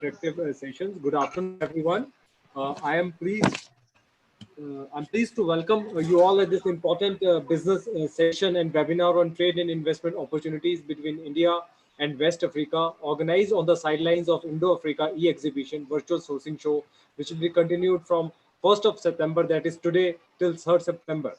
interactive sessions. Good afternoon, everyone. I'm pleased to welcome you all at this important business session and webinar on trade and investment opportunities between India and West Africa, organized on the sidelines of Indo-Africa e-exhibition virtual sourcing show, which will be continued from 1st of September, that is today, till 3rd September.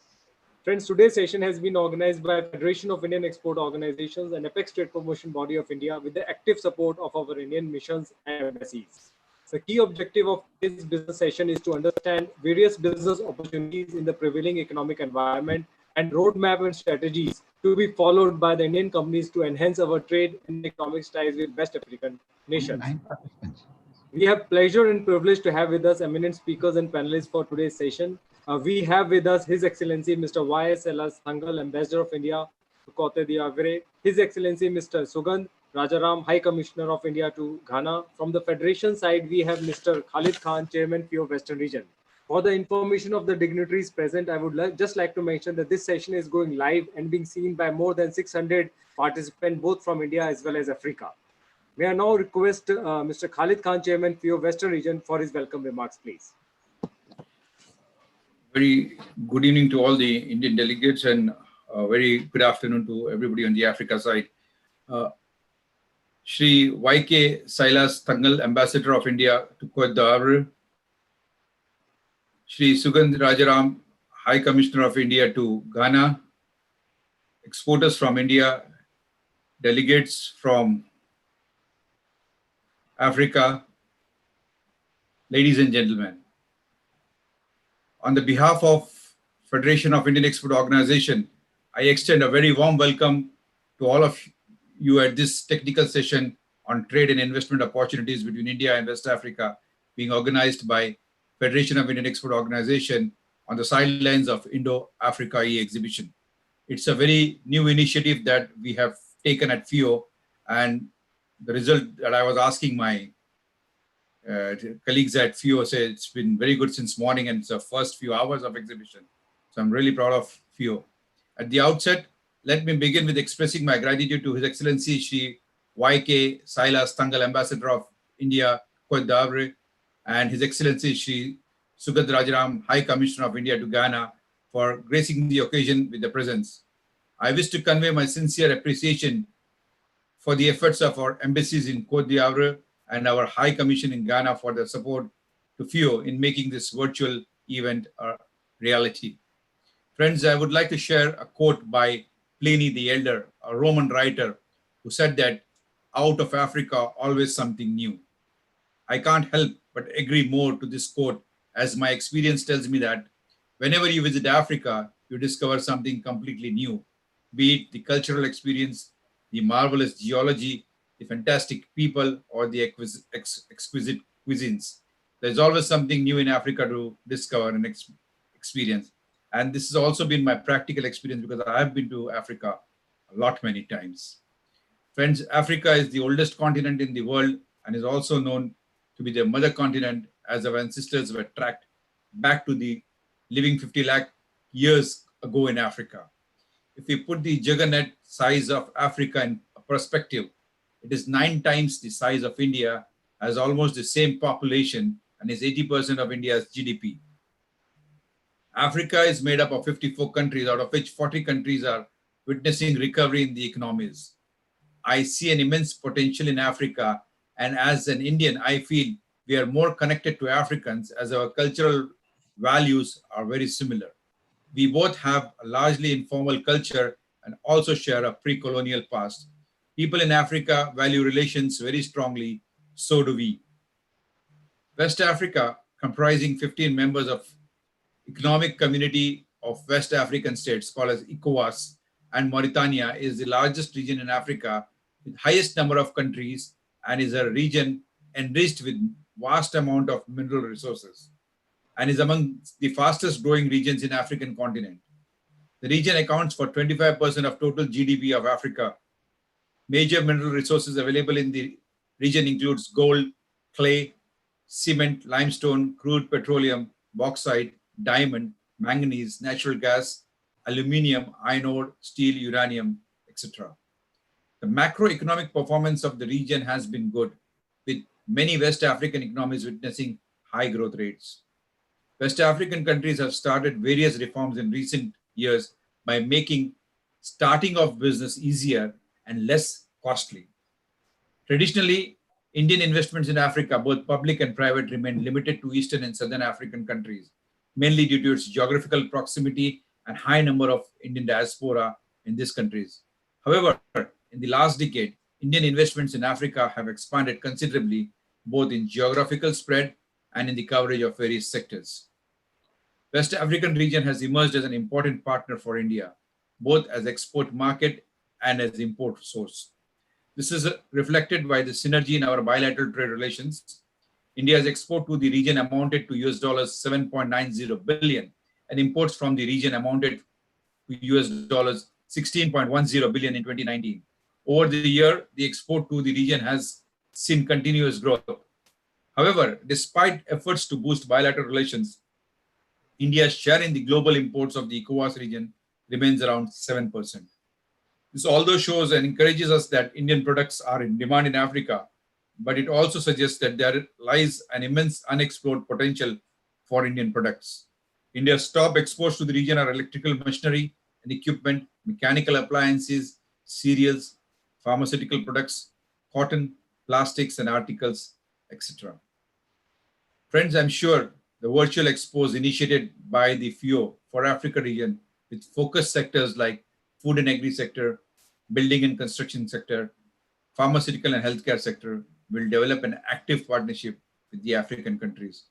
Friends, today's session has been organized by Federation of Indian Export Organizations and Apex Trade Promotion Body of India with the active support of our Indian missions and embassies. The key objective of today's business session is to understand various business opportunities in the prevailing economic environment and roadmap and strategies to be followed by the Indian companies to enhance our trade and economic ties with West African nations. We have pleasure and privilege to have with us eminent speakers and panelists for today's session. We have with us His Excellency Mr. Y.S. Thangal, Ambassador of India to Cote d'Ivoire, His Excellency Mr. Sugandh Rajaram, High Commissioner of India to Ghana. From the Federation side, we have Mr. Khalid Khan, Chairman, FIO Western Region. For the information of the dignitaries present, I would just like to mention that this session is going live and being seen by more than 600 participants, both from India as well as Africa. May I now request Mr. Khalid Khan, Chairman, FIO Western Region, for his welcome remarks, please. Very good evening to all the Indian delegates and very good afternoon to everybody on the Africa side. Shri Y.K. Silas Thangal, Ambassador of India to Cote d'Ivoire. Shri Sugandh Rajaram, High Commissioner of India to Ghana. Exporters from India, delegates from Africa, ladies and gentlemen. On the behalf of Federation of Indian Export Organization, I extend a very warm welcome to all of you at this technical session on trade and investment opportunities between India and West Africa, being organized by Federation of Indian Export Organization on the sidelines of Indo-Africa e-exhibition. It's a very new initiative that we have taken at FIO, and the result that I was asking my colleagues at FIO say it's been very good since morning, and it's the first few hours of exhibition. So I'm really proud of FIO. At the outset, let me begin with expressing my gratitude to His Excellency Shri Y.K. Silas Thangal, Ambassador of India, Cote d'Ivoire, and His Excellency Shri Sugandh Rajaram, High Commissioner of India to Ghana, for gracing the occasion with their presence. I wish to convey my sincere appreciation for the efforts of our embassies in Cote d'Ivoire and our High Commission in Ghana for their support to FIO in making this virtual event a reality. Friends, I would like to share a quote by Pliny the Elder, a Roman writer, who said that out of Africa, always something new. I can't help but agree more to this quote, as my experience tells me that whenever you visit Africa, you discover something completely new, be it the cultural experience, the marvelous geology, the fantastic people, or the exquisite cuisines. There's always something new in Africa to discover and experience. And this has also been my practical experience because I have been to Africa many times. Friends, Africa is the oldest continent in the world and is also known to be the mother continent, as our ancestors were tracked back to the living 50 lakh years ago in Africa. If we put the juggernaut size of Africa in perspective, it is 9 times the size of India, has almost the same population, and is 80% of India's GDP. Africa is made up of 54 countries, out of which 40 countries are witnessing recovery in the economies. I see an immense potential in Africa, and as an Indian, I feel we are more connected to Africans as our cultural values are very similar. We both have a largely informal culture and also share a pre-colonial past. People in Africa value relations very strongly, so do we. West Africa, comprising 15 members of Economic Community of West African States, called as ECOWAS, and Mauritania, is the largest region in Africa with highest number of countries, and is a region enriched with vast amount of mineral resources, and is among the fastest growing regions in African continent. The region accounts for 25% of total GDP of Africa. Major mineral resources available in the region includes gold, clay, cement, limestone, crude petroleum, bauxite, diamond, manganese, natural gas, aluminium, iron ore, steel, uranium, etc. The macroeconomic performance of the region has been good, with many West African economies witnessing high growth rates. West African countries have started various reforms in recent years by making starting of business easier and less costly. Traditionally, Indian investments in Africa, both public and private, remain limited to Eastern and Southern African countries, mainly due to its geographical proximity and high number of Indian diaspora in these countries. However, in the last decade, Indian investments in Africa have expanded considerably, both in geographical spread and in the coverage of various sectors. West African region has emerged as an important partner for India, both as export market and as import source. This is reflected by the synergy in our bilateral trade relations. India's export to the region amounted to US $7.90 billion, and imports from the region amounted to US $16.10 billion in 2019. Over the year, the export to the region has seen continuous growth. However, despite efforts to boost bilateral relations, India's share in the global imports of the ECOWAS region remains around 7%. This although shows and encourages us that Indian products are in demand in Africa, but it also suggests that there lies an immense unexplored potential for Indian products. India's top exports to the region are electrical machinery and equipment, mechanical appliances, cereals, pharmaceutical products, cotton, plastics and articles, etc. Friends, I'm sure the virtual expos initiated by the FIO for Africa region with focus sectors like food and agri sector, building and construction sector, pharmaceutical and healthcare sector will develop an active partnership with the African countries.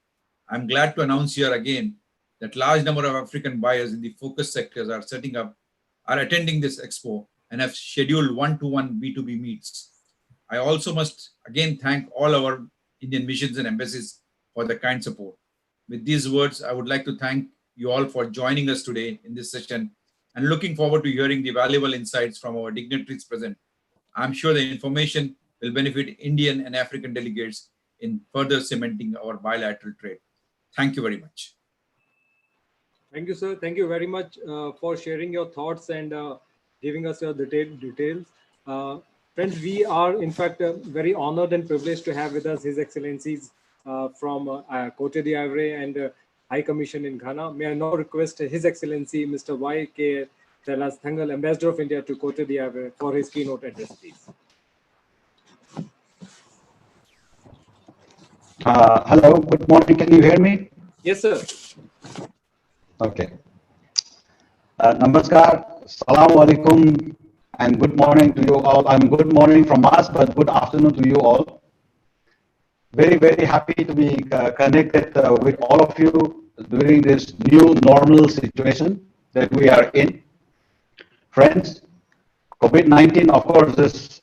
I'm glad to announce here again that large number of African buyers in the focus sectors are attending this expo and have scheduled one-to-one B2B meets. I also must again thank all our Indian missions and embassies for the kind support. With these words, I would like to thank you all for joining us today in this session and looking forward to hearing the valuable insights from our dignitaries present. I'm sure the information will benefit Indian and African delegates in further cementing our bilateral trade. Thank you very much. Thank you, sir. Thank you very much for sharing your thoughts and giving us your details. Friends, we are in fact very honored and privileged to have with us His Excellencies from Cote d'Ivoire and High Commission in Ghana. May I now request His Excellency Mr. Y.K. Telas Thangal, Ambassador of India to Cote d'Ivoire, for his keynote address, please. Hello, good morning. Can you hear me? Yes, sir. Okay. Namaskar, Assalamu alaikum, and good morning to you all. Good morning from us, but good afternoon to you all. Very, very happy to be connected with all of you during this new normal situation that we are in. Friends, COVID-19, of course, is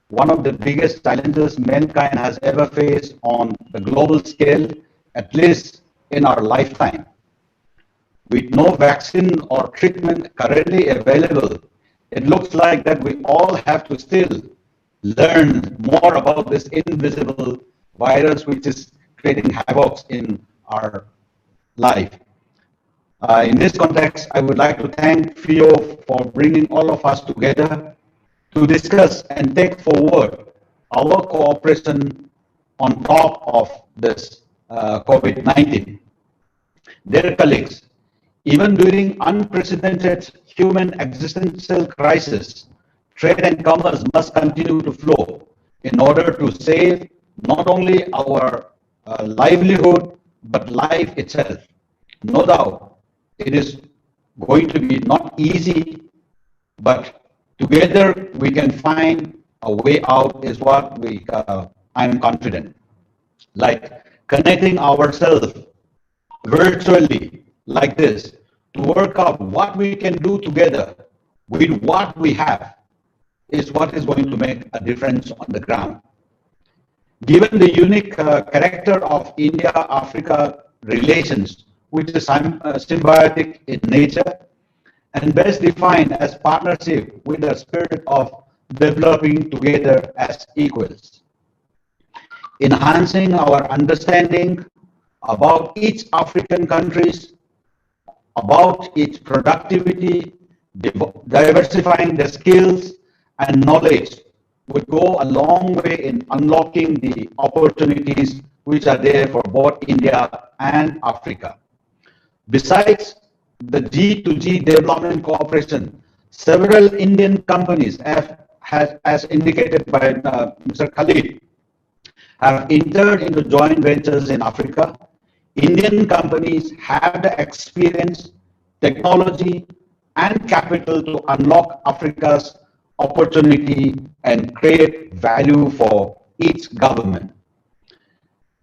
one of the biggest challenges mankind has ever faced on the global scale, at least in our lifetime. With no vaccine or treatment currently available, it looks like that we all have to still learn more about this invisible virus which is creating havoc in our life. In this context, I would like to thank FIO for bringing all of us together to discuss and take forward our cooperation on top of this COVID-19. Dear colleagues, even during unprecedented human existential crisis, trade and commerce must continue to flow in order to save not only our livelihood, but life itself. No doubt, it is going to be not easy, but together we can find a way out is what I'm confident. Like connecting ourselves virtually like this to work out what we can do together with what we have is what is going to make a difference on the ground. Given the unique character of India-Africa relations, which is symbiotic in nature and best defined as partnership with the spirit of developing together as equals. Enhancing our understanding about each African countries, about its productivity, diversifying the skills and knowledge would go a long way in unlocking the opportunities which are there for both India and Africa. Besides the G2G development cooperation, several Indian companies as indicated by Mr. Khalid, have entered into joint ventures in Africa. Indian companies have the experience, technology, and capital to unlock Africa's opportunity and create value for each government.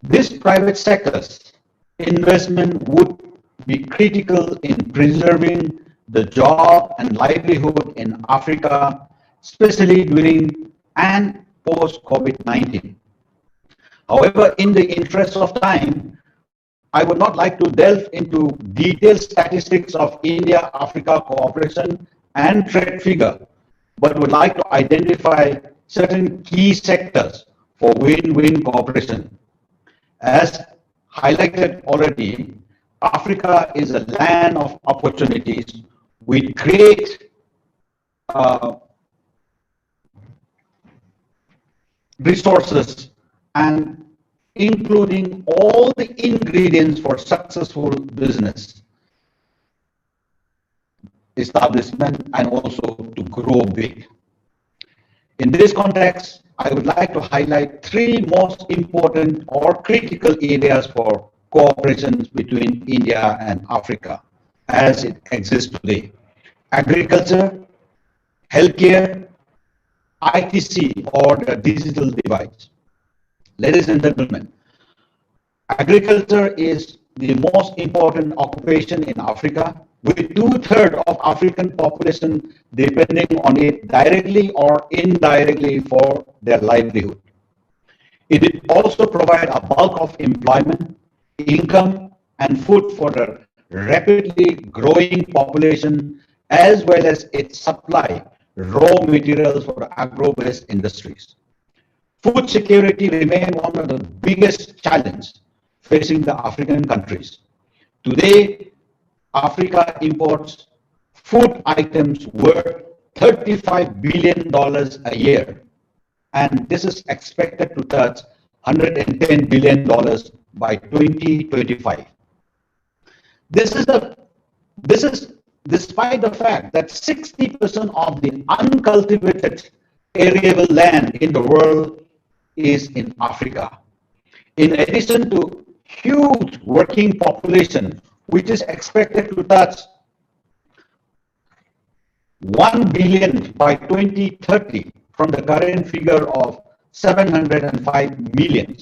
This private sector's investment would be critical in preserving the job and livelihood in Africa, especially during and post COVID-19. However, in the interest of time, I would not like to delve into detailed statistics of India-Africa cooperation and trade figure, but would like to identify certain key sectors for win-win cooperation. As highlighted already, Africa is a land of opportunities with great uh, resources and including all the ingredients for successful business establishment and also to grow big. In this context, I would like to highlight three most important or critical areas for cooperation between India and Africa as it exists today: agriculture, healthcare, ITC or the digital divide. Ladies and gentlemen, agriculture is the most important occupation in Africa, with two-thirds of African population depending on it directly or indirectly for their livelihood. It will also provide a bulk of employment, income, and food for the rapidly growing population, as well as its supply raw materials for agro-based industries. Food security remains one of the biggest challenges facing the African countries. Today, Africa imports food items worth $35 billion a year, and this is expected to touch $110 billion by 2025. This is despite the fact that 60% of the uncultivated arable land in the world is in Africa. In addition to huge working population, which is expected to touch 1 billion by 2030 from the current figure of 705 million.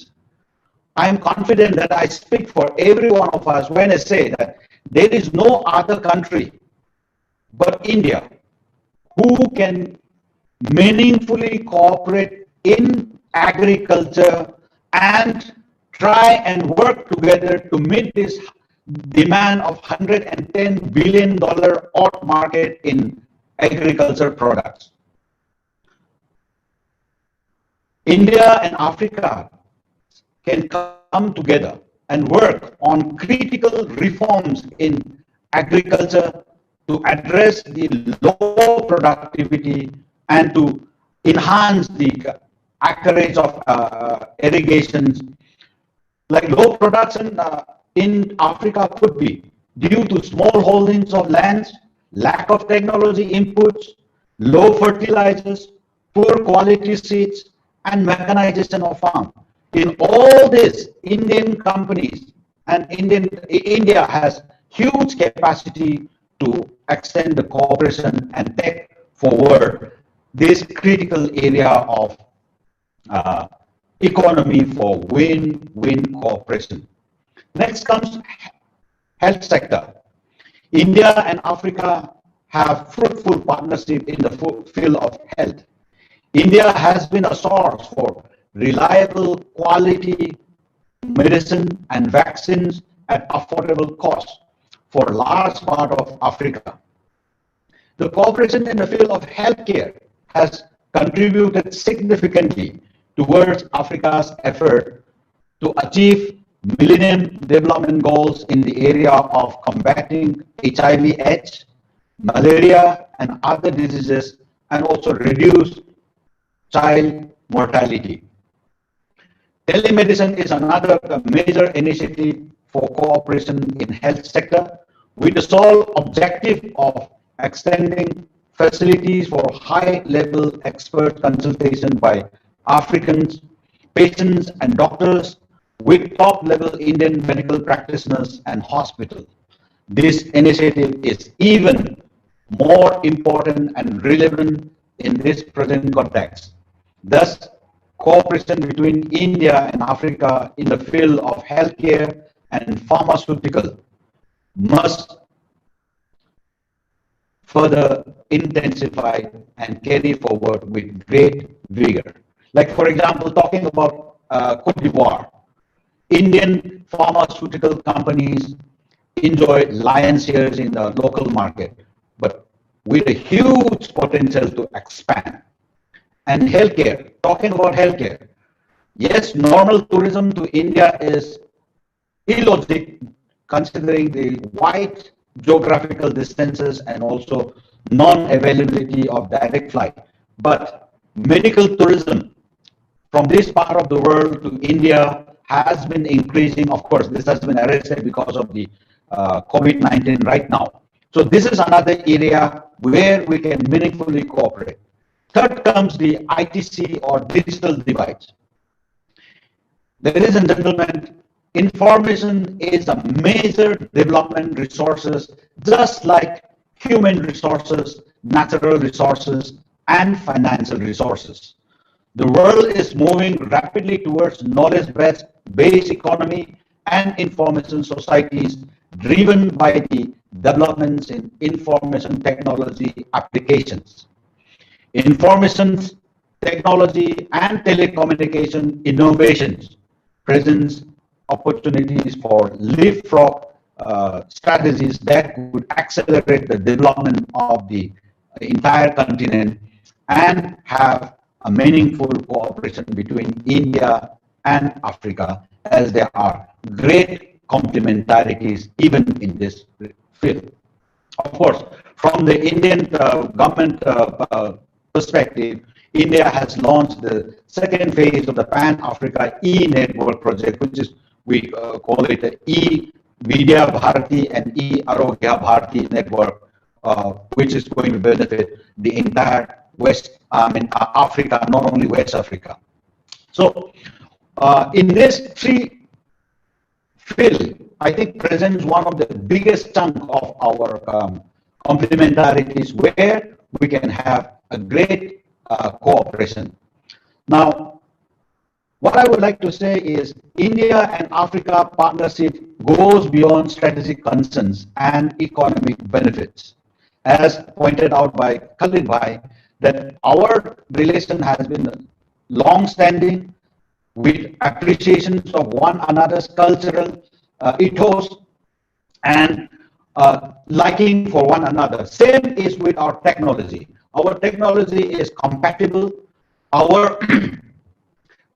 I am confident that I speak for every one of us when I say that there is no other country but India who can meaningfully cooperate in agriculture and try and work together to meet this demand of $110 billion odd market in agriculture products. India and Africa can come together and work on critical reforms in agriculture to address the low productivity and to enhance the acreage of irrigations. Like low production in Africa could be due to small holdings of lands, lack of technology inputs, low fertilizers, poor quality seeds, and mechanization of farm. In all this, Indian companies and India has huge capacity to extend the cooperation and take forward this critical area of economy for win-win cooperation. Next comes health sector. India and Africa have fruitful partnership in the field of health. India has been a source for reliable quality medicine and vaccines at affordable cost for a large part of Africa. The cooperation in the field of healthcare has contributed significantly towards Africa's effort to achieve Millennium Development Goals in the area of combating HIV/AIDS, malaria, and other diseases, and also reduce child mortality. Telemedicine is another major initiative for cooperation in health sector with the sole objective of extending facilities for high-level expert consultation by Africans, patients and doctors with top-level Indian medical practitioners and hospitals. This initiative is even more important and relevant in this present context. Thus, cooperation between India and Africa in the field of healthcare and pharmaceutical must further intensify and carry forward with great vigor. Like, for example, talking about Cote d'Ivoire, Indian pharmaceutical companies enjoy lion's shares in the local market, but with a huge potential to expand. And healthcare, talking about healthcare, yes, normal tourism to India is illogic considering the wide geographical distances and also non-availability of direct flight. But medical tourism from this part of the world to India has been increasing. Of course, this has been arrested because of the COVID-19 right now. So this is another area where we can meaningfully cooperate. Third comes the ITC or digital divide. Ladies and gentlemen, information is a major development resources, just like human resources, natural resources, and financial resources. The world is moving rapidly towards knowledge-based economy and information societies driven by the developments in information technology applications. Information technology and telecommunication innovations presents opportunities for leapfrog strategies that would accelerate the development of the entire continent and have a meaningful cooperation between India and Africa, as there are great complementarities even in this field. Of course, from the Indian government perspective, India has launched the second phase of the Pan-Africa E-Network project, which is, we call it the E-Vidya Bharati and E-Arogya Bharati network, which is going to benefit the entire Africa, not only West Africa. So, in this three field, I think presents one of the biggest chunk of our complementarities where we can have a great cooperation. Now, what I would like to say is India and Africa partnership goes beyond strategic concerns and economic benefits. As pointed out by Khalid Bhai, that our relation has been long-standing with appreciations of one another's cultural ethos and liking for one another. Same is with our technology. Our technology is compatible. Our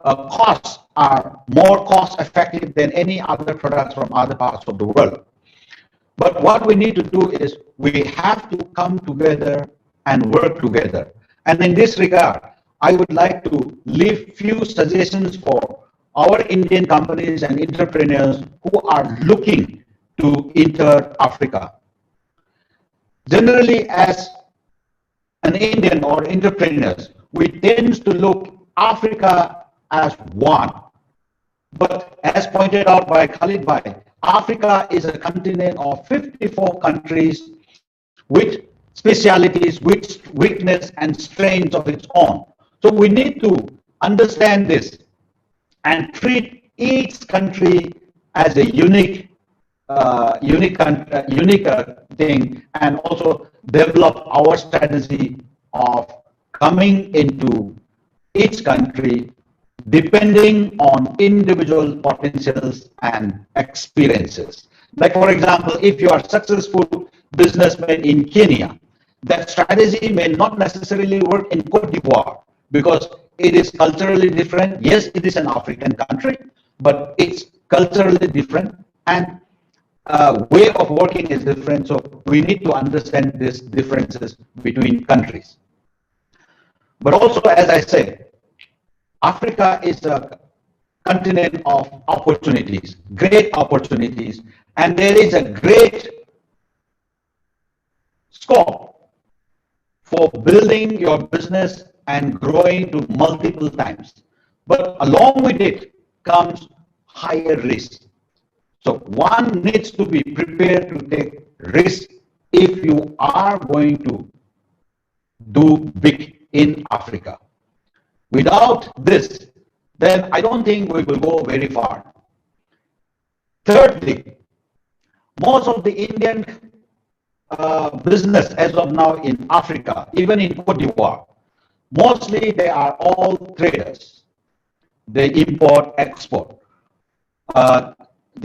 costs are more cost effective than any other products from other parts of the world. But what we need to do is we have to come together and work together. And in this regard, I would like to leave few suggestions for our Indian companies and entrepreneurs who are looking to enter Africa. Generally, as an Indian or entrepreneurs, we tend to look Africa as one. But as pointed out by Khalid Bhai, Africa is a continent of 54 countries with specialities, with weakness and strengths of its own. So we need to understand this and treat each country as a unique thing, and also develop our strategy of coming into each country depending on individual potentials and experiences. Like, for example, if you are a successful businessman in Kenya, that strategy may not necessarily work in Cote d'Ivoire because it is culturally different. Yes, it is an African country, but it's culturally different and way of working is different. So we need to understand these differences between countries. But also, as I said, Africa is a continent of opportunities, great opportunities, and there is a great scope for building your business and growing to multiple times. But along with it comes higher risk. So one needs to be prepared to take risk if you are going to do big in Africa. Without this, then I don't think we will go very far. Thirdly, most of the Indian business as of now in Africa, even in Cote d'Ivoire, mostly they are all traders. They import, export. Uh,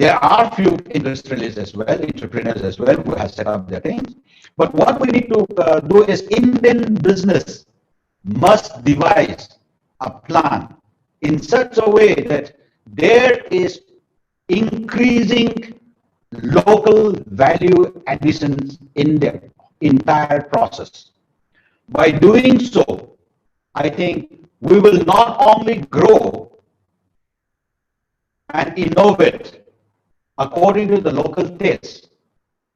there are few industrialists as well, entrepreneurs as well, who have set up their things. But what we need to do is Indian business must devise a plan in such a way that there is increasing local value additions in the entire process. By doing so, I think we will not only grow and innovate according to the local tastes,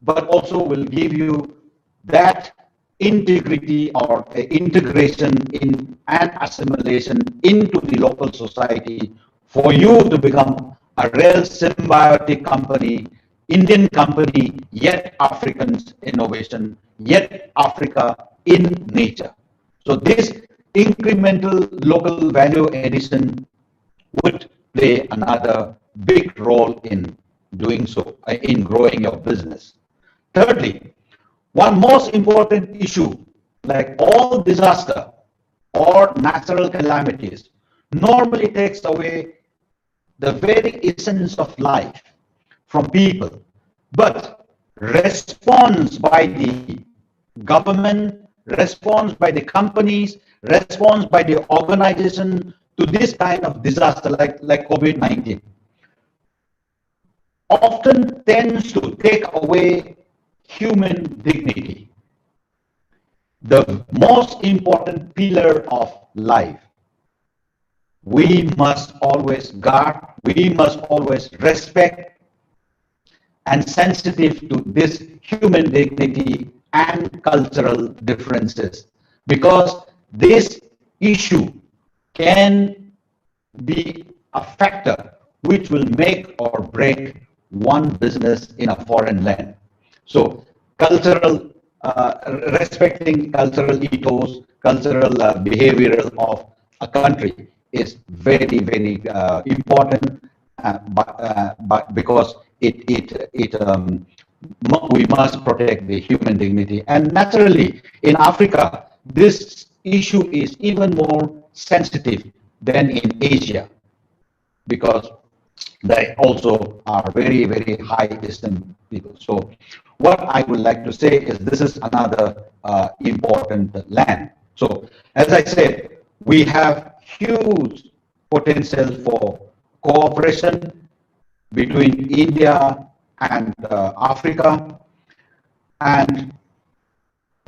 but also will give you that integrity or integration in and assimilation into the local society for you to become a real symbiotic company, Indian company, yet African's innovation, yet Africa in nature. So this incremental local value addition would play another big role in doing so, in growing your business. Thirdly, one most important issue, like all disaster or natural calamities, normally takes away the very essence of life from people. But response by the government, response by the companies, response by the organization to this kind of disaster like COVID-19 often tends to take away human dignity, the most important pillar of life. We must always guard, we must always respect and sensitive to this human dignity and cultural differences, because this issue can be a factor which will make or break one business in a foreign land. So cultural, respecting cultural ethos, cultural behavioral of a country is very, very important, but because we must protect the human dignity. And naturally, in Africa, this issue is even more sensitive than in Asia, because they also are very, very high esteemed people. So what I would like to say is this is another important land. So as I said, we have huge potential for cooperation between India and Africa. And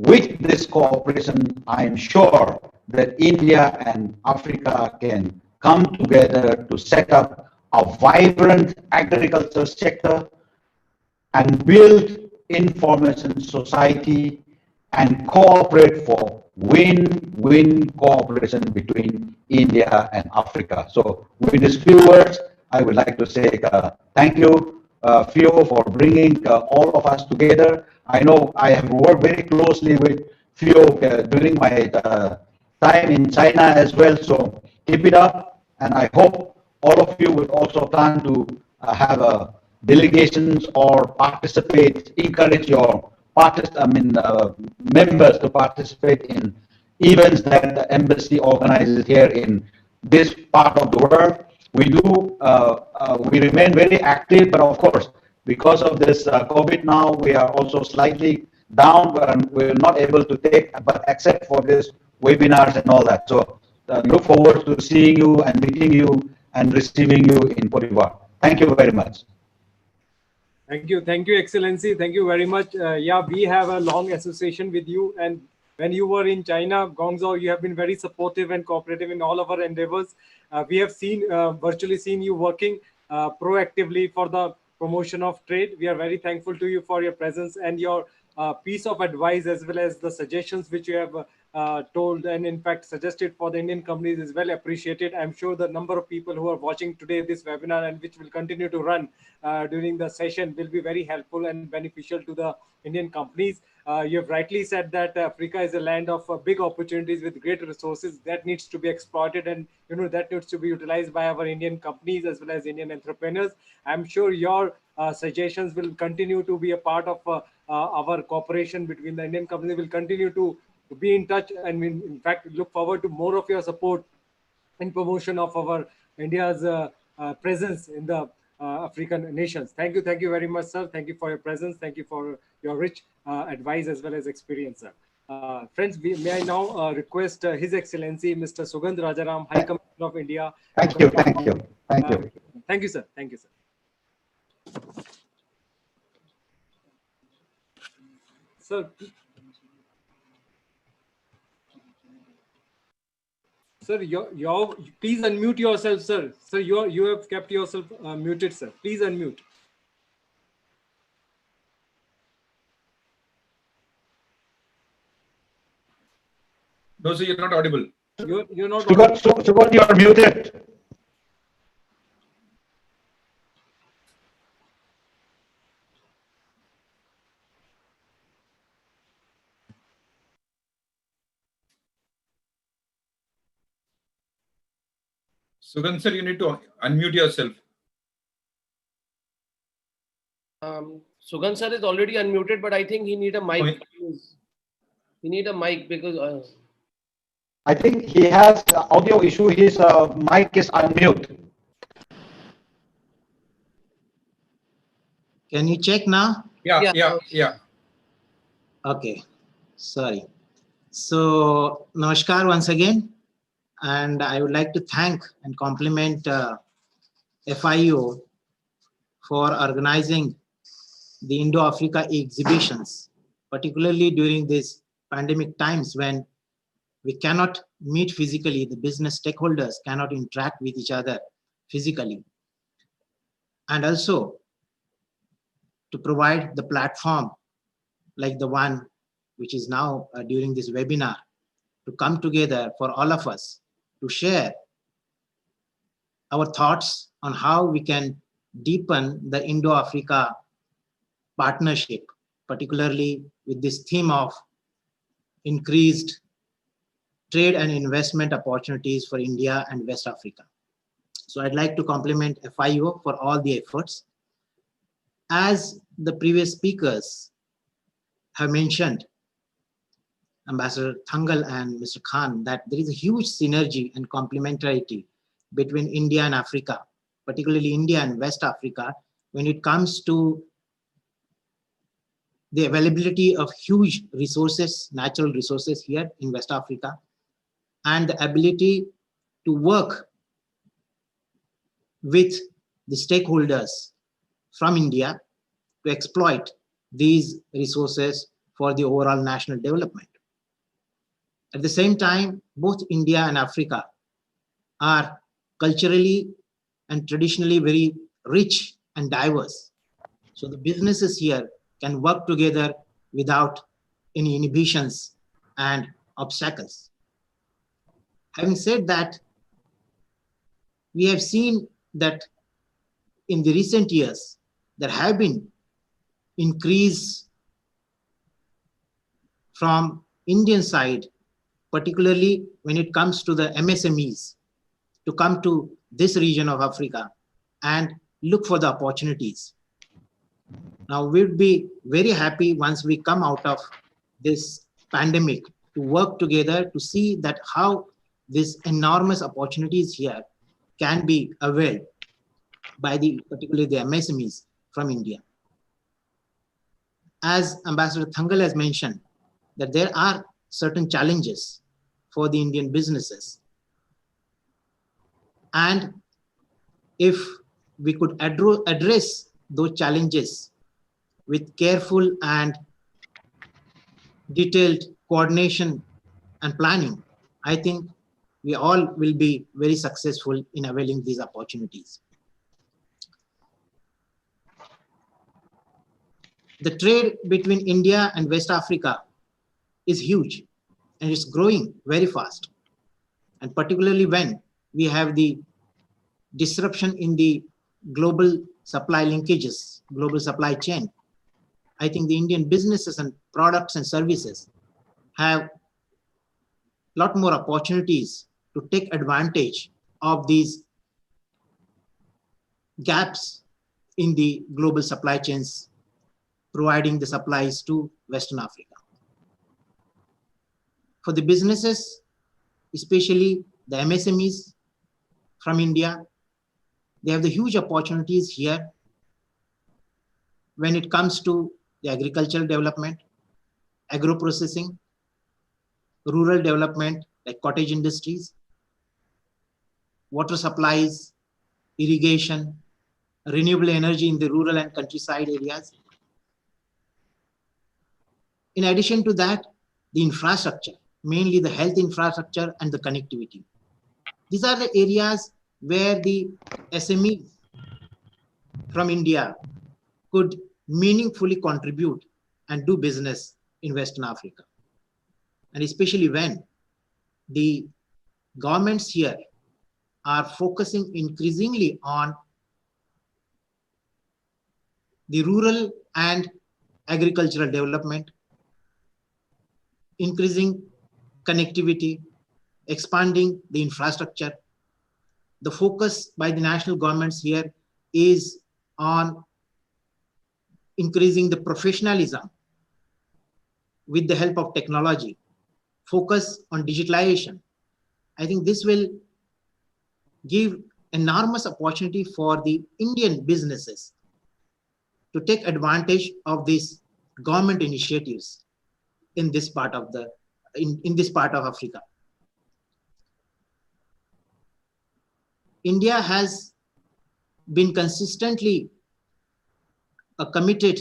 with this cooperation, I am sure that India and Africa can come together to set up a vibrant agriculture sector and build information society and cooperate for win-win cooperation between India and Africa. So with these few words, I would like to say thank you, Fio, for bringing all of us together. I know I have worked very closely with Fio during my time in China as well. So keep it up, and I hope all of you will also plan to have delegations or participate, encourage your members to participate in events that the embassy organizes here in this part of the world. We do, we remain very active, but of course, because of this COVID now, we are also slightly down and we're not able to take, but except for this webinars and all that. So look forward to seeing you and meeting you and receiving you in Cote d'Ivoire. Thank you very much. Thank you, Excellency. Thank you very much. Yeah, we have a long association with you, and when you were in China, Guangzhou, you have been very supportive and cooperative in all of our endeavors. We have seen, virtually seen you working proactively for the promotion of trade. We are very thankful to you for your presence and your piece of advice, as well as the suggestions which you have told and in fact suggested for the Indian companies is well appreciated. I'm sure the number of people who are watching today this webinar and which will continue to run during the session will be very helpful and beneficial to the Indian companies. You have rightly said that Africa is a land of big opportunities with great resources that needs to be exploited, and that needs to be utilized by our Indian companies as well as Indian entrepreneurs. I'm sure your suggestions will continue to be a part of our cooperation between the Indian companies. Will continue to be in touch, and we, in fact, look forward to more of your support in promotion of our India's presence in the African nations. Thank you very much, sir. Thank you for your presence. Thank you for your rich advice as well as experience, sir. Friends, may I now request His Excellency Mr. Sugandh Rajaram, High Commissioner of India. Thank you. Thank you. Thank you. Thank you, sir. Thank you, sir. Sir, sir, please unmute yourself, sir. Sir, you have kept yourself muted, sir. Please unmute. No, sir, you're not audible. You're not audible. Sugandh, you are muted. Sugandh, sir, you need to unmute yourself. Sugandh sir is already unmuted, but I think he need a mic. Oh, He need a mic because I think he has audio issue. His mic is unmute. Can you check now? Yeah. Okay, sorry. So, Namaskar once again, and I would like to thank and compliment FIO for organizing the Indo-Africa exhibitions, particularly during these pandemic times when we cannot meet physically, the business stakeholders cannot interact with each other physically. And also to provide the platform like the one which is now during this webinar, to come together for all of us to share our thoughts on how we can deepen the Indo-Africa partnership, particularly with this theme of increased trade and investment opportunities for India and West Africa. So I'd like to compliment FIO for all the efforts. As the previous speakers have mentioned, Ambassador Thangal and Mr. Khan, that there is a huge synergy and complementarity between India and Africa, particularly India and West Africa, when it comes to the availability of huge resources, natural resources here in West Africa, and the ability to work with the stakeholders from India to exploit these resources for the overall national development. At the same time, both India and Africa are culturally and traditionally very rich and diverse. So the businesses here can work together without any inhibitions and obstacles. Having said that, we have seen that in the recent years, there have been increase from Indian side, particularly when it comes to the MSMEs, to come to this region of Africa and look for the opportunities. Now, we'd be very happy once we come out of this pandemic to work together to see that how these enormous opportunities here can be availed by particularly the MSMEs from India. As Ambassador Thangal has mentioned, that there are certain challenges for the Indian businesses. And if we could address those challenges with careful and detailed coordination and planning, I think we all will be very successful in availing these opportunities. The trade between India and West Africa is huge and it's growing very fast. And particularly when we have the disruption in the global supply linkages, global supply chain, I think the Indian businesses and products and services have a lot more opportunities to take advantage of these gaps in the global supply chains, providing the supplies to Western Africa. For the businesses, especially the MSMEs from India, they have the huge opportunities here when it comes to the agricultural development, agro-processing, rural development like cottage industries, water supplies, irrigation, renewable energy in the rural and countryside areas. In addition to that, the infrastructure, mainly the health infrastructure and the connectivity. These are the areas where the SMEs from India could meaningfully contribute and do business in Western Africa. And especially when the governments here are focusing increasingly on the rural and agricultural development, increasing connectivity, expanding the infrastructure. The focus by the national governments here is on increasing the professionalism with the help of technology, focus on digitalization. I think this will give enormous opportunity for the Indian businesses to take advantage of these government initiatives in this part of the in this part of Africa. India has been consistently a committed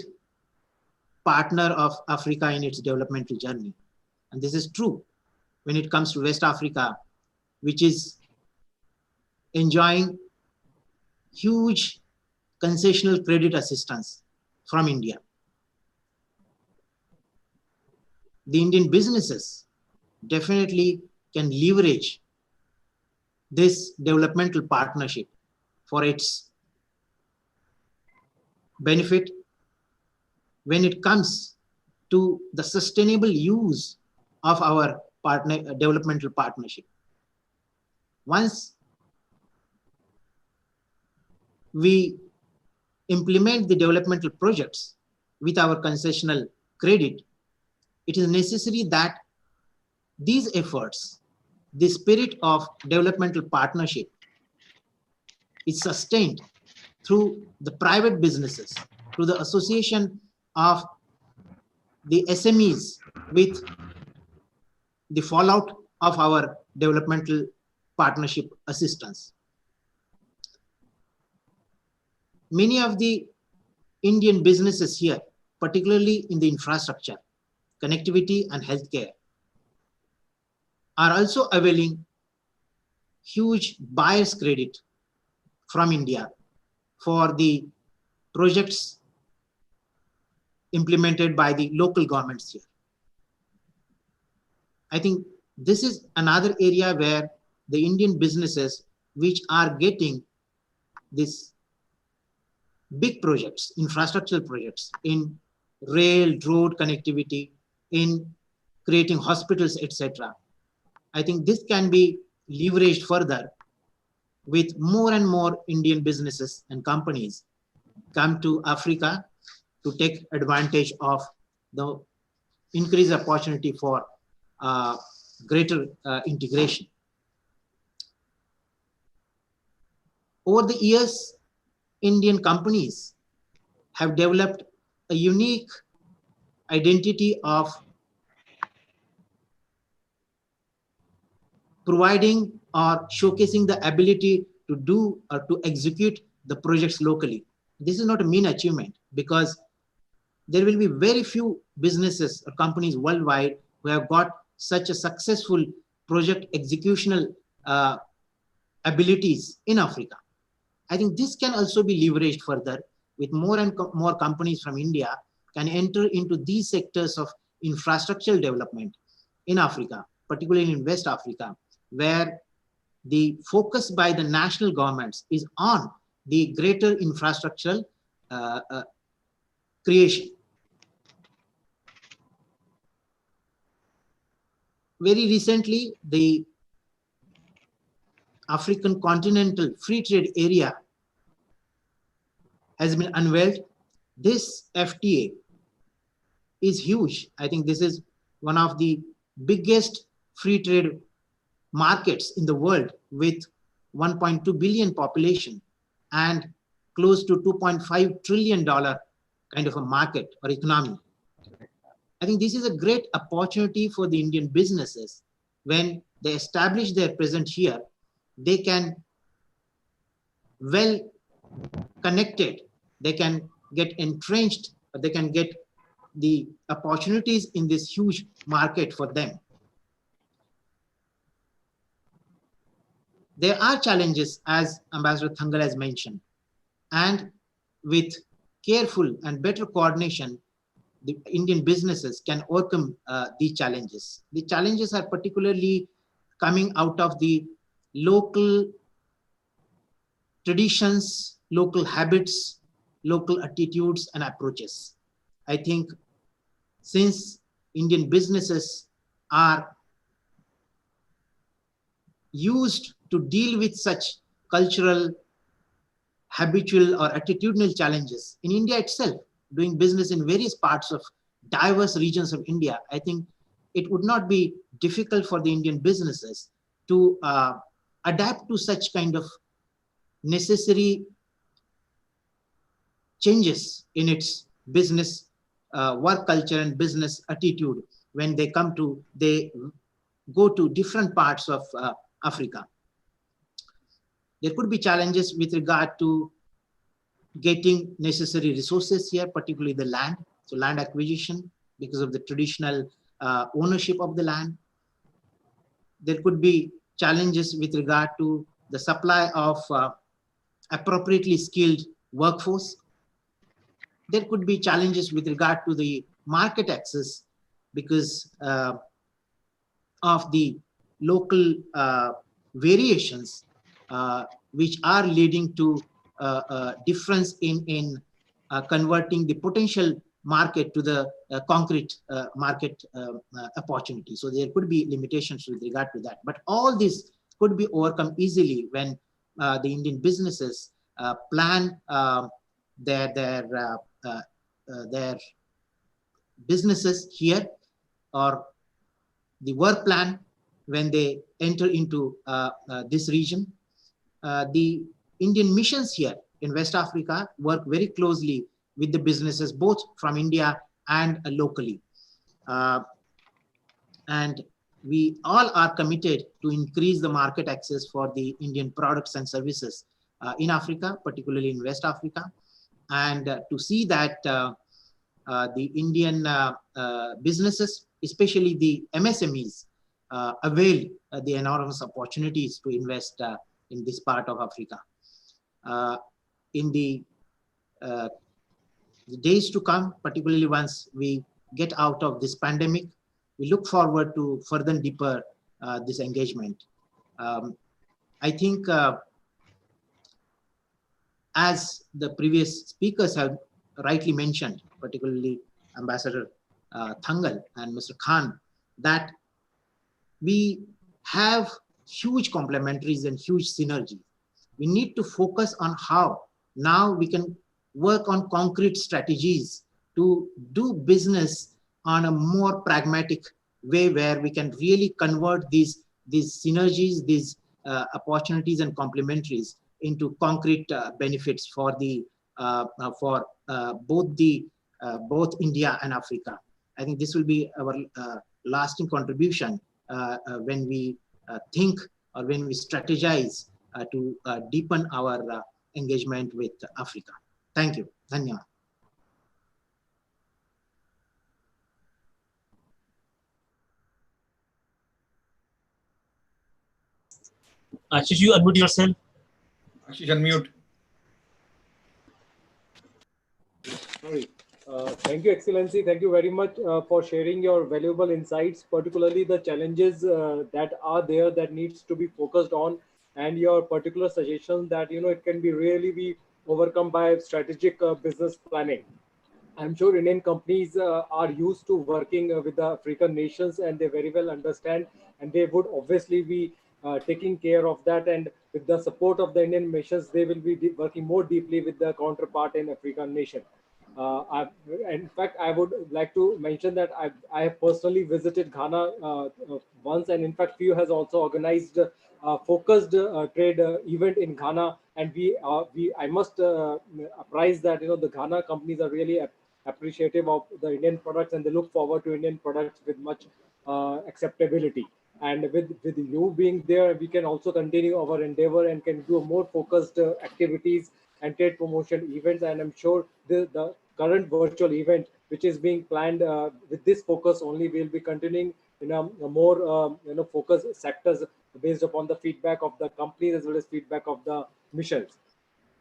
partner of Africa in its developmental journey. And this is true when it comes to West Africa, which is enjoying huge concessional credit assistance from India. The Indian businesses definitely can leverage this developmental partnership for its benefit when it comes to the sustainable use of our developmental partnership. Once we implement the developmental projects with our concessional credit, it is necessary that these efforts, the spirit of developmental partnership, is sustained through the private businesses, through the association of the SMEs with the fallout of our developmental partnership assistance. Many of the Indian businesses here, particularly in the infrastructure, connectivity and healthcare, are also availing huge buyer's credit from India for the projects implemented by the local governments here. I think this is another area where the Indian businesses which are getting these big projects, infrastructural projects in rail, road connectivity, in creating hospitals, etc. I think this can be leveraged further with more and more Indian businesses and companies come to Africa to take advantage of the increased opportunity for greater integration. Over the years, Indian companies have developed a unique identity of providing or showcasing the ability to do or to execute the projects locally. This is not a mean achievement because there will be very few businesses or companies worldwide who have got such a successful project executional abilities in Africa. I think this can also be leveraged further with more and more companies from India can enter into these sectors of infrastructural development in Africa, particularly in West Africa, where the focus by the national governments is on the greater infrastructural creation. Very recently, the African Continental Free Trade Area has been unveiled. This FTA is huge. I think this is one of the biggest free trade markets in the world with 1.2 billion population and close to $2.5 trillion kind of a market or economy. I think this is a great opportunity for the Indian businesses. When they establish their presence here, they can well connected, they can get entrenched, they can get the opportunities in this huge market for them. There are challenges, as Ambassador Thangal has mentioned, and with careful and better coordination, the Indian businesses can overcome these challenges. The challenges are particularly coming out of the local traditions, local habits, local attitudes and approaches. I think since Indian businesses are used to deal with such cultural, habitual or attitudinal challenges in India itself, doing business in various parts of diverse regions of India, I think it would not be difficult for the Indian businesses to adapt to such kind of necessary changes in its business work culture and business attitude when they go to different parts of Africa. There could be challenges with regard to getting necessary resources here, particularly the land. So land acquisition because of the traditional ownership of the land. There could be challenges with regard to the supply of appropriately skilled workforce. There could be challenges with regard to the market access because of the local variations which are leading to difference in converting the potential market to the concrete market opportunity. So there could be limitations with regard to that. But all this could be overcome easily when the Indian businesses plan their businesses here, or the work plan when they enter into this region. The Indian missions here in West Africa work very closely with the businesses both from India and locally. And we all are committed to increase the market access for the Indian products and services in Africa, particularly in West Africa, and to see that the Indian businesses, especially the MSMEs, avail the enormous opportunities to invest in this part of Africa. In the days to come, particularly once we get out of this pandemic, we look forward to further and deeper this engagement. I think as the previous speakers have rightly mentioned, particularly Ambassador Thangal and Mr. Khan, that we have huge complementaries and huge synergy. We need to focus on how now we can work on concrete strategies to do business on a more pragmatic way where we can really convert these synergies, these opportunities and complementaries into concrete benefits for the both India and Africa. I think this will be our lasting contribution when we think or when we strategize to deepen our engagement with Africa. Thank you. Dhanyawad. Ashish, you unmute yourself. Ashish, unmute. Sorry. Thank you, Excellency. Thank you very much for sharing your valuable insights, particularly the challenges that are there that needs to be focused on, and your particular suggestions that it can be really be overcome by strategic business planning. I'm sure Indian companies are used to working with the African nations, and they very well understand, and they would obviously be taking care of that. And with the support of the Indian nations, they will be working more deeply with the counterpart in African nation. In fact, I would like to mention that I have personally visited Ghana once, and in fact, FIU has also organized a focused trade event in Ghana, and we I must apprise that the Ghana companies are really appreciative of the Indian products, and they look forward to Indian products with much acceptability. And with you being there, we can also continue our endeavor and can do more focused activities and trade promotion events. And I'm sure the current virtual event, which is being planned with this focus only, will be continuing in a more focused sectors based upon the feedback of the companies as well as feedback of the missions.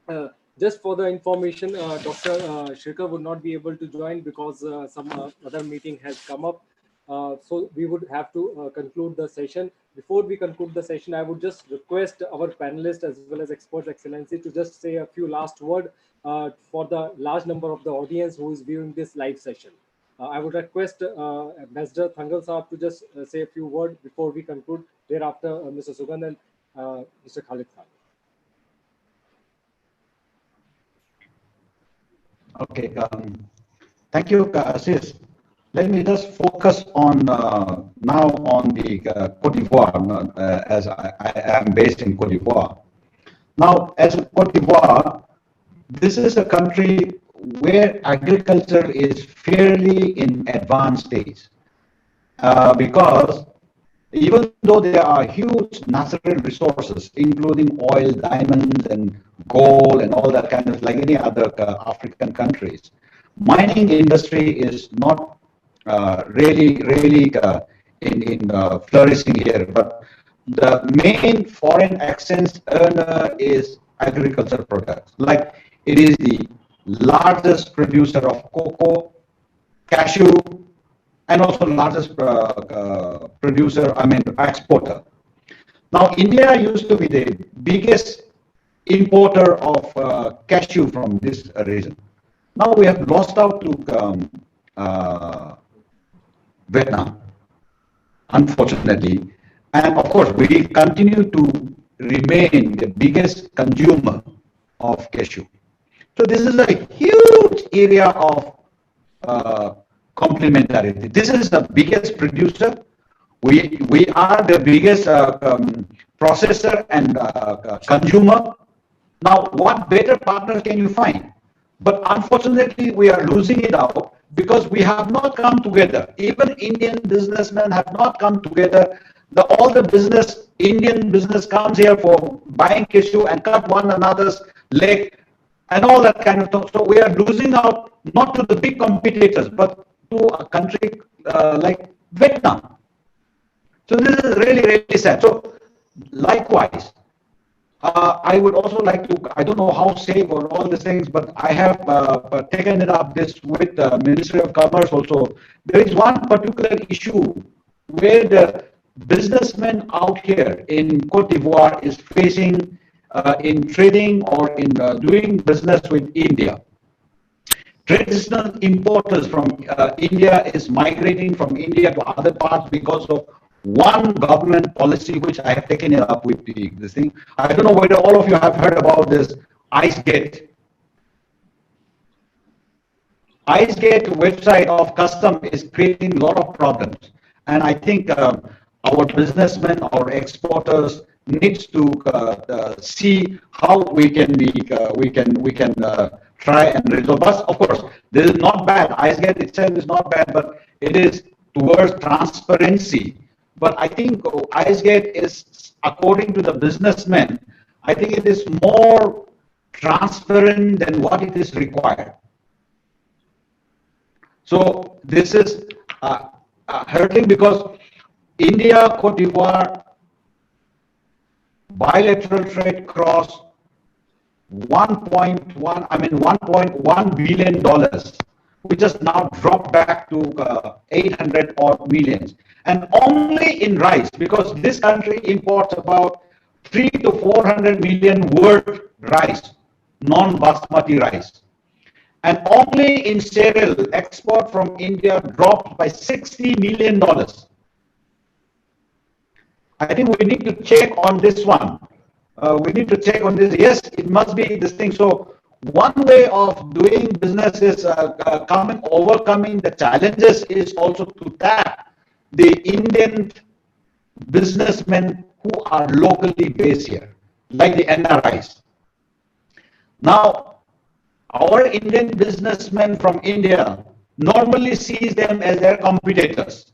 Uh, just for the information, Dr. Shirkar would not be able to join because some other meeting has come up. So we would have to conclude the session. Before we conclude the session, I would just request our panelists as well as experts, Excellency, to just say a few last word for the large number of the audience who is viewing this live session. I would request Ambassador Thangal Saab to just say a few words before we conclude. Thereafter, Mr. Sugand and Mr. Khalid Khan. Okay. Thank you, Assis. Let me just focus on now on the Cote d'Ivoire, as I am based in Cote d'Ivoire. Now, as Cote d'Ivoire, this is a country where agriculture is fairly in advanced stage, because even though there are huge natural resources, including oil, diamonds, and gold, and all that kind of like any other African countries, mining industry is not really in flourishing here. But the main foreign exchange earner is agriculture products. Like it is the largest producer of cocoa, cashew, and also largest producer, I mean, exporter. Now, India used to be the biggest importer of cashew from this region. Now we have lost out to uh, Vietnam, unfortunately. And of course, we continue to remain the biggest consumer of cashew. So this is a huge area of uh, complementarity. This is the biggest producer. We are the biggest processor and consumer. Now, what better partners can you find? But unfortunately, we are losing it out because we have not come together. Even Indian businessmen have not come together. All the business, Indian business comes here for buying cashew and cut one another's leg and all that kind of stuff. So we are losing out not to the big competitors, but to a country like Vietnam. So this is really sad. So likewise, I would also like to, I don't know how safe or all these things, but I have taken it up this with the Ministry of Commerce also. There is one particular issue where the businessmen out here in Cote d'Ivoire is facing in trading or in doing business with India. Traditional importers from India is migrating from India to other parts because of one government policy, which I have taken it up with this thing. I don't know whether all of you have heard about this ICE Gate. ICE Gate website of custom is creating a lot of problems. And I think our businessmen, our exporters needs to see how we can be, try and resolve. But of course, this is not bad. IceGate itself is not bad, but it is towards transparency. But I think IceGate is, according to the businessmen, I think it is more transparent than what it is required. So this is hurting because India, Cote d'Ivoire, bilateral trade crossed 1.1 billion dollars, which has now dropped back to 800 odd millions. And only in rice, because this country imports about 3 to 400 million worth rice, non-basmati rice. And only in cereal, export from India dropped by $60 million. I think we need to check on this one. We need to check on this. Yes, it must be this thing. So one way of doing business is overcoming the challenges is also to tap the Indian businessmen who are locally based here, like the NRIs. Now, our Indian businessmen from India normally sees them as their competitors.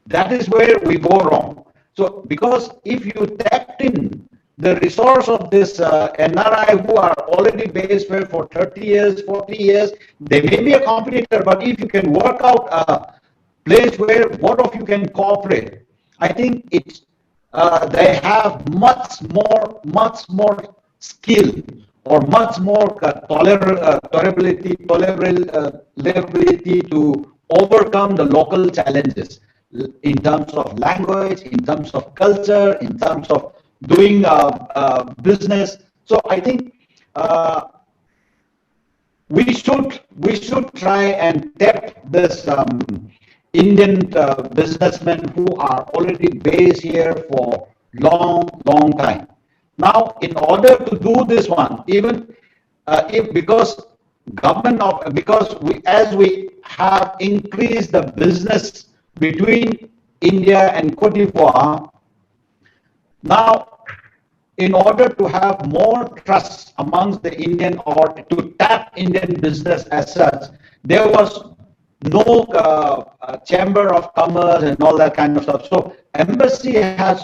That is where we go wrong. So, because if you tapped in the resource of this NRI who are already based here for 30 years, 40 years, they may be a competitor, but if you can work out a place where both of you can cooperate, I think it's they have much more skill or much more tolerability to overcome the local challenges in terms of language, in terms of culture, in terms of doing business. So I think we should try and tap this Indian businessmen who are already based here for long time. Now, in order to do this one, even if because because as we have increased the business between India and Cote d'Ivoire, now in order to have more trust amongst the Indian or to tap Indian business as such, there was no chamber of commerce and all that kind of stuff. So embassy has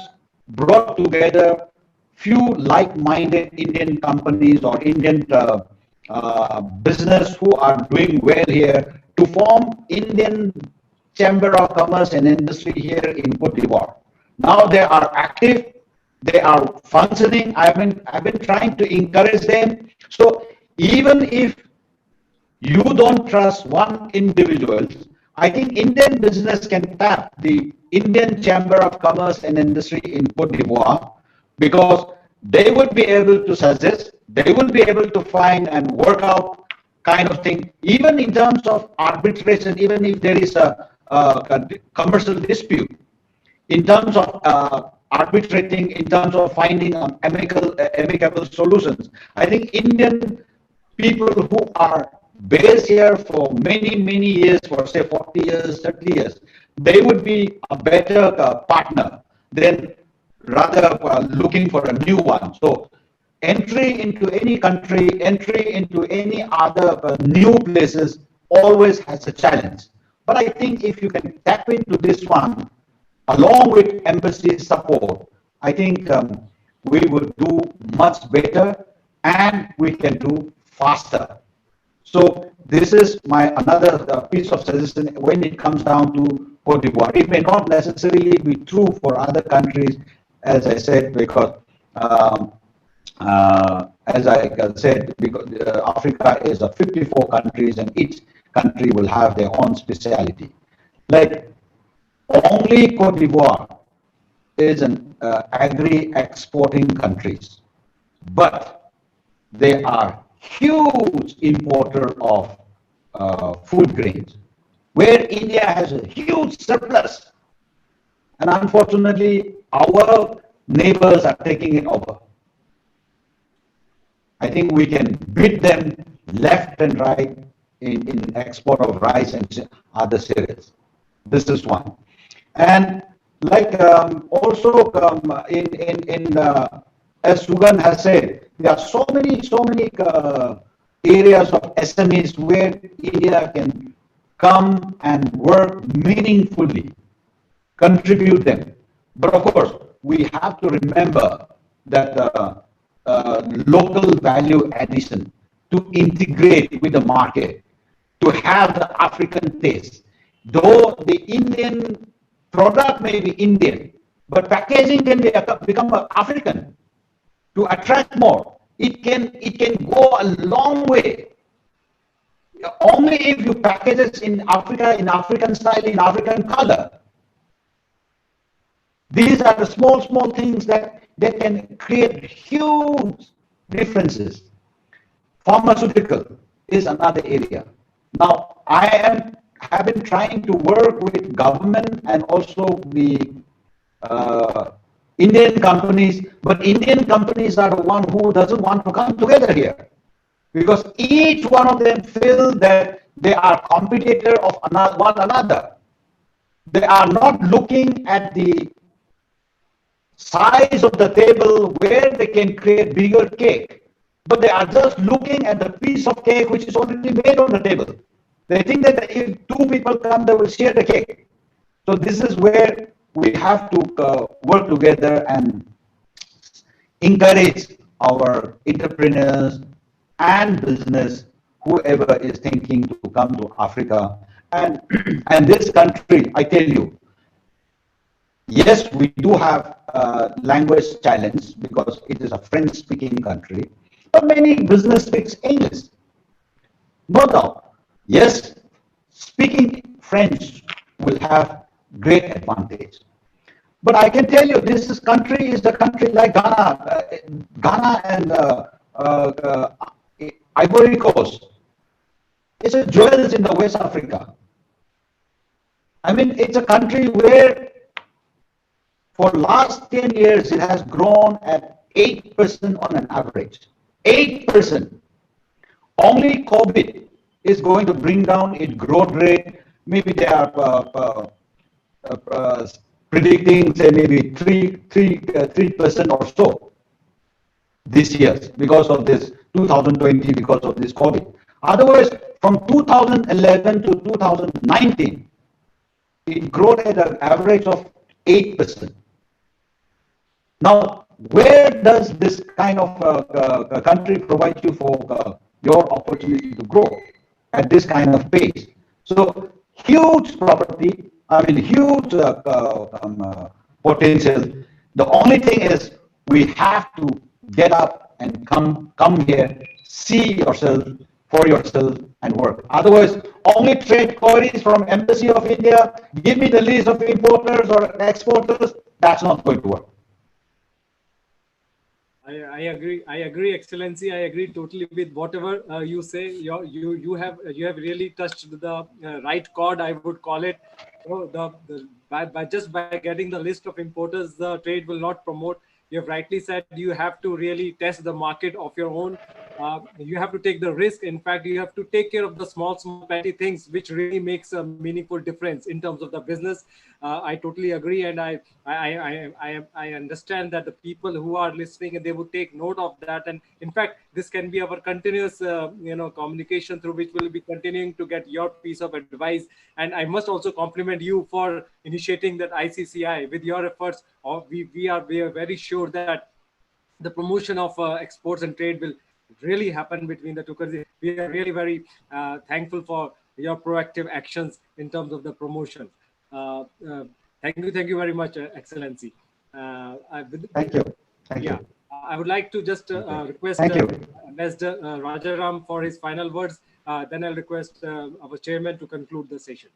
brought together few like-minded Indian companies or Indian business who are doing well here to form Indian Chamber of Commerce and Industry here in Cote d'Ivoire. Now they are active, they are functioning. I've been trying to encourage them. So even if you don't trust one individual, I think Indian business can tap the Indian Chamber of Commerce and Industry in Cote d'Ivoire because they would be able to suggest, they will be able to find and work out kind of thing, even in terms of arbitration, even if there is a commercial dispute, in terms of arbitrating, in terms of finding amicable solutions. I think Indian people who are based here for many years, for say 40 years, 30 years, they would be a better partner than rather looking for a new one. So entry into any country, entry into any other new places always has a challenge. But I think if you can tap into this one, along with embassy support, I think we would do much better and we can do faster. So this is my another piece of suggestion when it comes down to Cote d'Ivoire. It may not necessarily be true for other countries, as I said, because as I said, because Africa is a 54 countries and each country will have their own speciality. Like only Cote d'Ivoire is an agri-exporting countries, but they are huge importer of food grains, where India has a huge surplus. And unfortunately, our neighbors are taking it over. I think we can beat them left and right in export of rice and other cereals. This is one. And like also as Sugan has said, there are so many areas of SMEs where India can come and work meaningfully, contribute them. But of course, we have to remember that local value addition to integrate with the market, to have the African taste. Though the Indian product may be Indian, But packaging can become African to attract more. It can go a long way. Only if you package it in Africa, in African style, in African color. These are the small things that can create huge differences. Pharmaceutical is another area. Now, have been trying to work with government and also the uh, Indian companies, but Indian companies are the one who doesn't want to come together here because each one of them feel that they are competitor of one another. They are not looking at the size of the table where they can create bigger cake, but they are just looking at the piece of cake which is already made on the table. They think that if two people come, they will share the cake. So this is where we have to work together and encourage our entrepreneurs and business, whoever is thinking to come to Africa. And, and this country, I tell you, yes, we do have language challenge because it is a French-speaking country, but many business speaks English. No doubt. Yes, speaking French will have great advantage. But I can tell you, country is a country like Ghana, Ghana and Ivory Coast. It's a jewels in the West Africa. I mean, it's a country where for last 10 years, it has grown at 8% on an average. 8%. Only COVID is going to bring down its growth rate. Maybe they are uh, predicting, say, maybe 3% or so this year because of this 2020, because of this COVID. Otherwise, from 2011 to 2019, it grew at an average of 8%. Now, where does this kind of country provide you for your opportunity to grow at this kind of pace? So, huge property, I mean, huge potential. The only thing is we have to get up and come here, see yourself for yourself and work. Otherwise, only trade queries from Embassy of India, give me the list of importers or exporters, that's not going to work. I agree. I agree, Excellency. I agree totally with whatever you say. You have really touched the right chord, I would call it. So by just by getting the list of importers, the trade will not promote. You have rightly said you have to really test the market of your own. You have to take the risk. In fact, you have to take care of the small petty things, which really makes a meaningful difference in terms of the business. I totally agree, and I understand that the people who are listening and they would take note of that. And in fact, this can be our continuous, communication through which we'll be continuing to get your piece of advice. And I must also compliment you for initiating that ICCI. With your efforts, we are very sure that the promotion of exports and trade will really happen between the two countries. We are really very thankful for your proactive actions in terms of the promotion. Uh, uh, thank you very much, Excellency. Thank you. Thank Yeah, you. I would like to just request Thank you. Ambassador Rajaram for his final words. Then I'll request our chairman to conclude the session.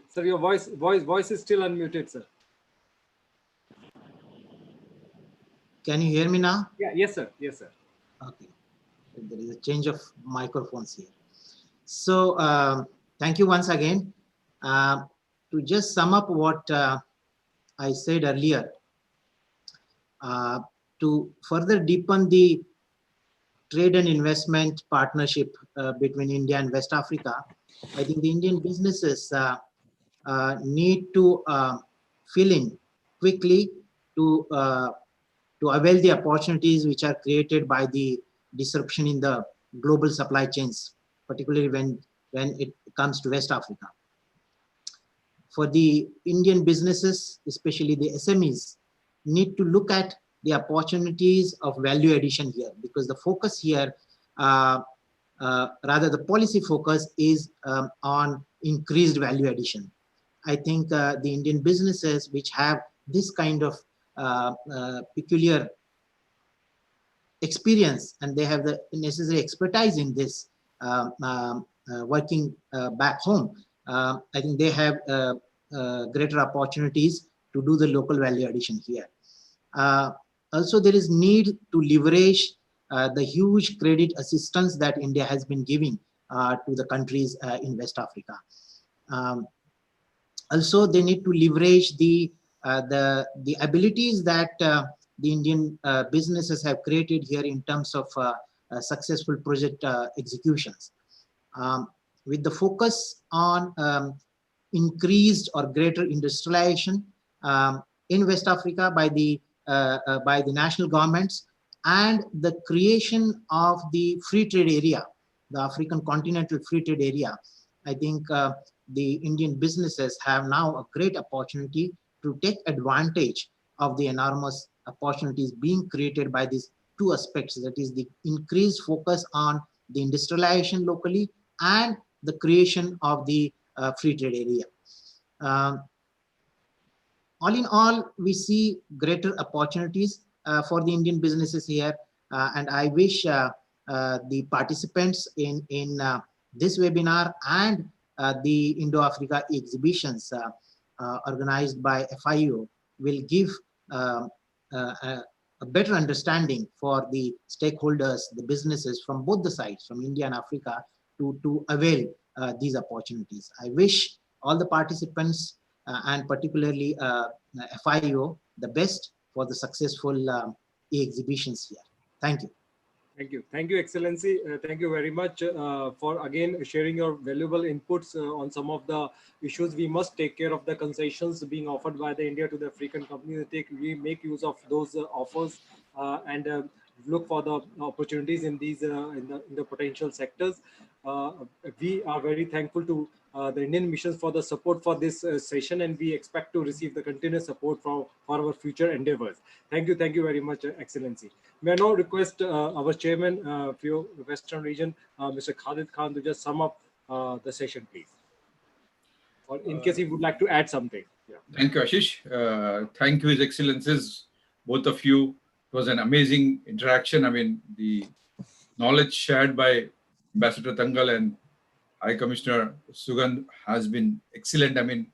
Sir, your voice is still unmuted, sir. Can you hear me now? Yeah, yes, sir. Yes, sir. Okay. There is a change of microphones here. So thank you once again. To just sum up what I said earlier, to further deepen the trade and investment partnership between India and West Africa, I think the Indian businesses need to fill in quickly to avail the opportunities which are created by the disruption in the global supply chains, particularly when it comes to West Africa. For the Indian businesses, especially the SMEs, need to look at the opportunities of value addition here, because the focus here, rather the policy focus is on increased value addition. I think the Indian businesses which have this kind of peculiar experience and they have the necessary expertise in this working back home, I think they have greater opportunities to do the local value addition here. Also, there is need to leverage the huge credit assistance that India has been giving to the countries in West Africa. Um, Also, they need to leverage the abilities that the Indian businesses have created here in terms of successful project executions. Um, with the focus on increased or greater industrialization in West Africa by the national governments and the creation of the free trade area, the African continental free trade area, I think the Indian businesses have now a great opportunity to take advantage of the enormous opportunities being created by these two aspects, that is the increased focus on the industrialization locally and the creation of the free trade area. Um, all in all, we see greater opportunities for the Indian businesses here, and I wish the participants in this webinar and the Indo-Africa exhibitions organized by FIO will give um, a better understanding for the stakeholders, the businesses from both the sides, from India and Africa, to avail these opportunities. I wish all the participants and particularly FIO the best for the successful exhibitions here. Thank you. Thank you, Excellency. Thank you very much for again sharing your valuable inputs on some of the issues. We must take care of the concessions being offered by the India to the African companies. We make use of those offers and look for the opportunities in these in the potential sectors. Uh, we are very thankful to the Indian missions for the support for this session, and we expect to receive the continuous support for our future endeavors. Thank you very much, Excellency. May I now request our chairman for your Western region, Mr. Khalid Khan, to just sum up the session, please. Or in case he would like to add something. Yeah. Thank you, Ashish. Thank you, His Excellencies, both of you. It was an amazing interaction. I mean, the knowledge shared by Ambassador Tangal and High Commissioner Sugandh has been excellent. I mean,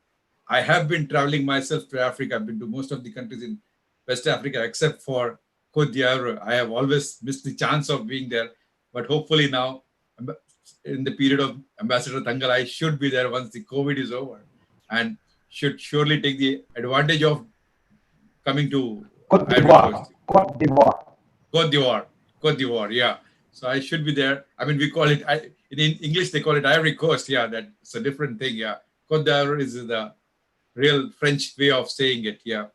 I have been traveling myself to Africa. I've been to most of the countries in West Africa, except for Cote d'Ivoire. I have always missed the chance of being there. But hopefully now, in the period of Ambassador Tangal, I should be there once the COVID is over, and should surely take the advantage of coming to Cote Ivory d'Ivoire. Coast. Cote d'Ivoire. Cote d'Ivoire, yeah. So I should be there. I mean, we call it, in English, they call it Ivory Coast. Yeah, that's a different thing. Yeah. Cote d'Ivoire is the real French way of saying it. Yeah.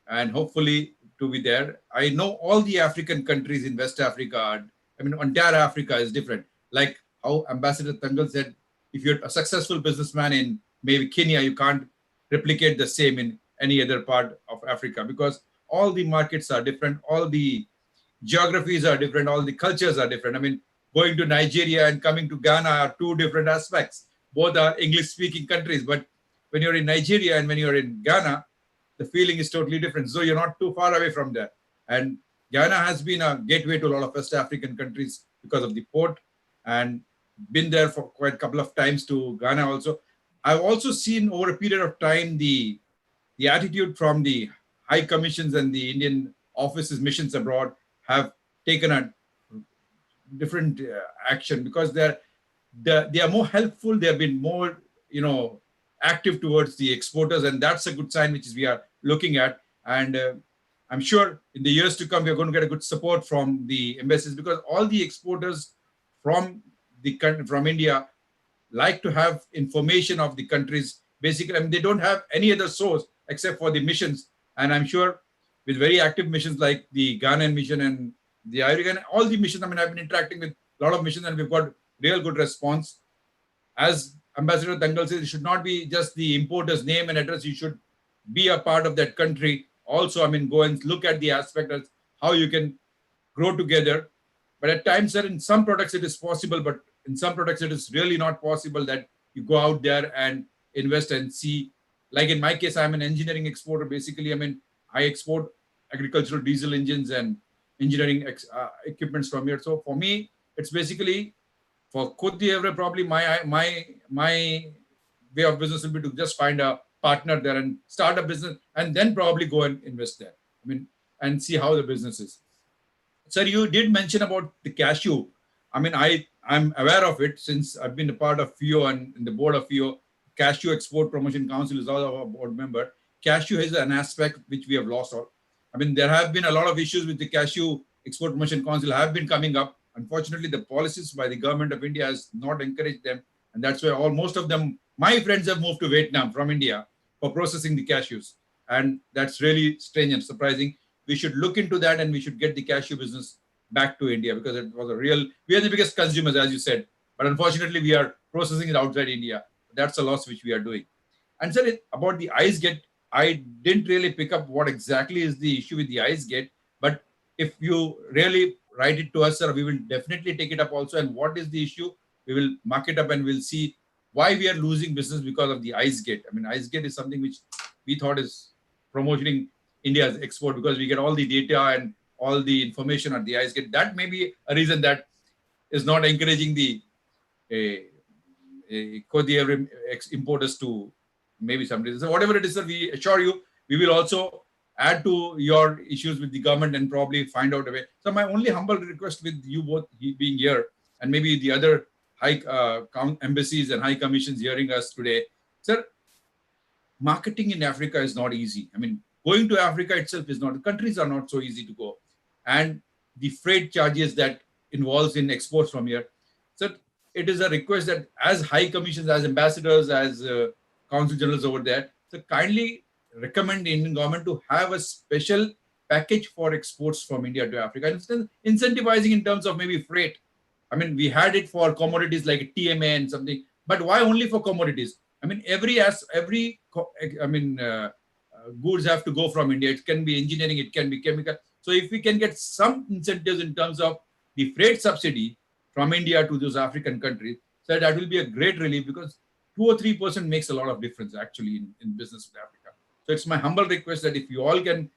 And hopefully to be there. I know all the African countries in West Africa, I mean, entire Africa is different. Like how Ambassador Tangal said, if you're a successful businessman in maybe Kenya, you can't replicate the same in any other part of Africa because all the markets are different, all the geographies are different, all the cultures are different. I mean, going to Nigeria and coming to Ghana are two different aspects. Both are English-speaking countries, but when you're in Nigeria and when you're in Ghana, the feeling is totally different. So you're not too far away from there. And Ghana has been a gateway to a lot of West African countries because of the port, and been there for quite a couple of times to Ghana also. I've also seen over a period of time the attitude from the high commissions and the Indian offices, missions abroad have taken a different action because they are more helpful. They have been more, active towards the exporters, and that's a good sign which we are looking at. And I'm sure in the years to come we are going to get a good support from the embassies because all the exporters from India like to have information of the countries. Basically, I mean, they don't have any other source except for the missions. And I'm sure with very active missions like the Ghanaian mission and the Irish, all the missions, I mean, I've been interacting with a lot of missions and we've got real good response. As Ambassador Tangal says, it should not be just the importer's name and address. You should be a part of that country. Also, I mean, go and look at the aspect of how you can grow together. But at times, sir, in some products it is possible, but in some products it is really not possible that you go out there and invest and see like in my case, I'm an engineering exporter. Basically, I mean, I export agricultural diesel engines and engineering equipments from here. So for me, it's basically for Koti Evre, probably my way of business will be to just find a partner there and start a business and then probably go and invest there. I mean, and see how the business is. Sir, you did mention about the cashew. I mean, I'm aware of it since I've been a part of FIO and in the board of FIO. Cashew Export Promotion Council is also our board member. Cashew is an aspect which we have lost out. I mean, there have been a lot of issues with the Cashew Export Promotion Council have been coming up. Unfortunately, the policies by the government of India has not encouraged them. And that's why most of them, my friends have moved to Vietnam from India for processing the cashews. And that's really strange and surprising. We should look into that and we should get the cashew business back to India because it was a real, we are the biggest consumers, as you said. But unfortunately, we are processing it outside India. That's a loss which we are doing. And sir, about the ice gate, I didn't really pick up what exactly is the issue with the ice gate. But if you really write it to us, sir, we will definitely take it up also. And what is the issue? We will mark it up and we'll see why we are losing business because of the ice gate. I mean, ice gate is something which we thought is promoting India's export because we get all the data and all the information at the ice gate. That may be a reason that is not encouraging the importers to maybe some reason. So whatever it is, sir, we assure you, we will also add to your issues with the government and probably find out a way. So my only humble request with you both being here and maybe the other high embassies and high commissions hearing us today, sir, marketing in Africa is not easy. I mean, going to Africa itself is not, the countries are not so easy to go. And the freight charges that involves in exports from here. So it is a request that as high commissions, as ambassadors, as consul generals over there, so kindly recommend the Indian government to have a special package for exports from India to Africa. And incentivizing in terms of maybe freight. I mean, we had it for commodities like TMA and something, but why only for commodities? I mean, goods have to go from India. It can be engineering, it can be chemical. So if we can get some incentives in terms of the freight subsidy from India to those African countries, so that will be a great relief because 2 or 3% makes a lot of difference actually in business with Africa. So it's my humble request that if you all can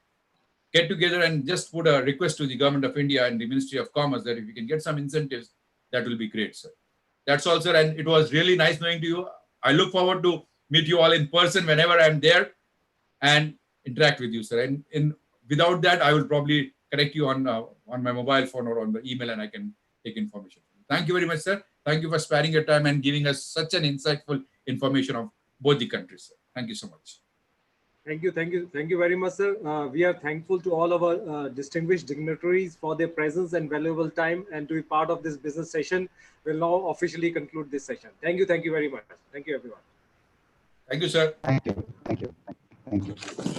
get together and just put a request to the government of India and the Ministry of Commerce that if you can get some incentives, that will be great, sir. That's all, sir. And it was really nice knowing to you. I look forward to meet you all in person whenever I'm there and interact with you, sir. And without that, I will probably connect you on my mobile phone or on the email and I can take information. Thank you very much, sir. Thank you for sparing your time and giving us such an insightful information of both the countries, sir. Thank you so much. Thank you very much, sir. We are thankful to all our distinguished dignitaries for their presence and valuable time and to be part of this business session. We'll now officially conclude this session. Thank you very much. Thank you, everyone. Thank you, sir. Thank you. Thank you. Thank you.